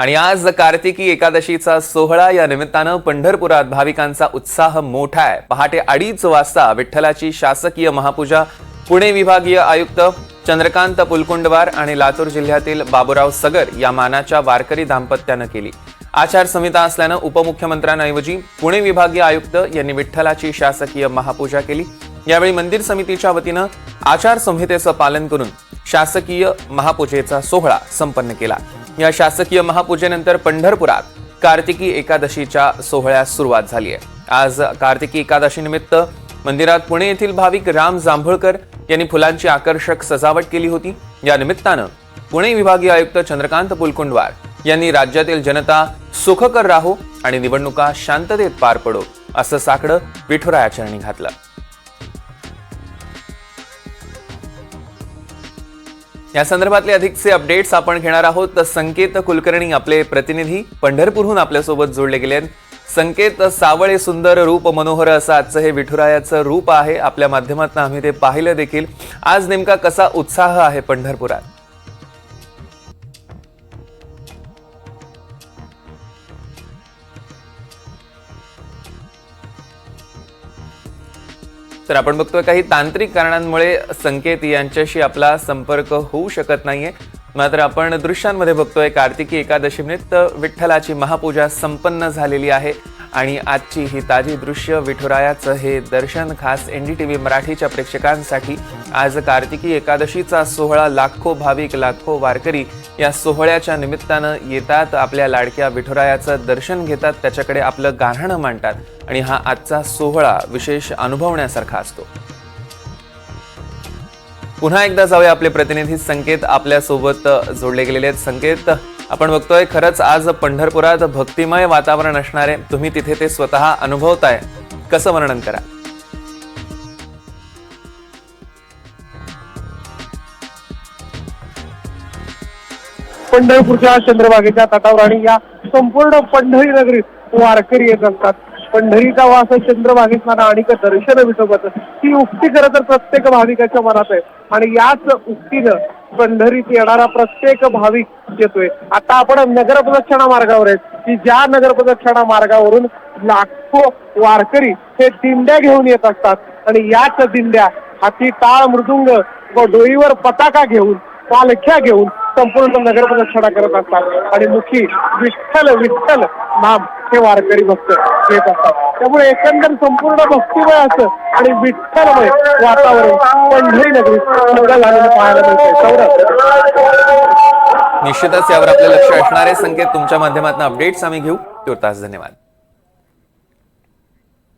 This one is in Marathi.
आणि आज कार्तिकी एकादशीचा सोहळा या निमित्तानं पंढरपुरात भाविकांचा उत्साह मोठा आहे। पहाटे 2:30 वाजता विठ्ठलाची शासकीय महापूजा पुणे विभागीय आयुक्त चंद्रकांत पुलकुंडवार आणि लातूर जिल्ह्यातील बाबूराव सगर या मानाच्या वारकरी दाम्पत्यानं केली। आचारसंहिता असल्यानं उपमुख्यमंत्र्यांऐवजी पुणे विभागीय आयुक्त यांनी विठ्ठलाची शासकीय महापूजा केली। यावेळी मंदिर समितीच्या वतीनं आचारसंहितेचं पालन करून शासकीय महापूजेचा सोहळा संपन्न केला। या शासकीय महापूजेनंतर पंढरपुरात कार्तिकी एकादशीच्या सोहळ्यास सुरुवात झाली आहे। आज कार्तिकी एकादशी निमित्त मंदिरात पुणे येथील भाविक राम जांभूळकर यांनी फुलांची आकर्षक सजावट केली होती। या निमित्तानं पुणे विभागीय आयुक्त चंद्रकांत पुलकुंडवार यांनी राज्यातील जनता सुखकर राहो आणि निवडणुका शांततेत पार पडो असं साकडं विठुरायाचरणी घातलं। या संदर्भातले अधिकचे अपडेट्स आपण घेणार आहोत। संकेत कुलकर्णी आपले प्रतिनिधी पंढरपूरहून आपल्यासोबत जोडले गेले आहेत। संकेत, सावळे सुंदर रूप मनोहर असं आजचं हे विठुरायाचं रूप आहे। आपल्या माध्यमातून आम्ही ते पाहिलं देखील। आज नेमका कसा उत्साह आहे पंढरपुरात? तर आपण बघतोय काही तांत्रिक कारणांमुळे संकेत यांच्याशी आपला संपर्क होऊ शकत नाहीये। मात्र आपण दृश्यांमध्ये बघतोय कार्तिकी एकादशी निमित्त विठ्ठलाची महापूजा संपन्न झालेली आहे आणि आजची ही ताजी दृश्य विठुरायाचं हे दर्शन खास NDTV मराठीच्या प्रेक्षकांसाठी। आज कार्तिकी एकादशीचा सोहळा, लाखो भाविक लाखो वारकरी या सोहळ्याच्या निमित्तानं येतात, आपल्या लाडक्या विठुरायाचं दर्शन घेतात, त्याच्याकडे आपलं गाऱ्हाणं मांडतात आणि हा आजचा सोहळा विशेष अनुभवण्यासारखा असतो। पुन्हा एकदा जाऊया, आपले प्रतिनिधी संकेत आपल्या सोबत जोडले गेलेले आहेत। संकेत, आपण बघतोय खरंच आज पंढरपुरात भक्तिमय वातावरण असणार आहे, तुम्ही तिथे ते स्वतः अनुभवताय, कसं वर्णन करा? पंढरपूरच्या चंद्रभागेच्या तटावर आणि या संपूर्ण पंढरी नगरीत वारकरी येत असतात। पंढरीचा वास चंद्रभागेत आणि दर्शन विठोबाचं, ही उक्ती खरं तर प्रत्येक भाविकाच्या मनात आहे आणि याच उक्तीनं पंढरीत येणारा प्रत्येक भाविक येतोय। आता आपण नगर प्रदक्षिणा मार्गावर आहेत की ज्या नगर प्रदक्षिणा मार्गावरून लाखो वारकरी हे दिंड्या घेऊन येत असतात आणि याच दिंड्या हाती टाळ मृदुंग व डोईवर पताका घेऊन, पालख्या घेऊन संपूर्ण नगर प्रदक्षिणा करत असतात आणि मुखी विठ्ठल विठ्ठल नाम हे वारकरी भक्त घेत असतात। त्यामुळे एकंदर संपूर्ण भक्तिमय असं आणि विठ्ठलमय वातावरण पंढरी नगरीत झालेलं पाहायला मिळते। निश्चितच यावर आपलं लक्ष असणार आहे। संकेत, तुमच्या माध्यमातून अपडेट्स आम्ही घेऊ। तुर्तास धन्यवाद।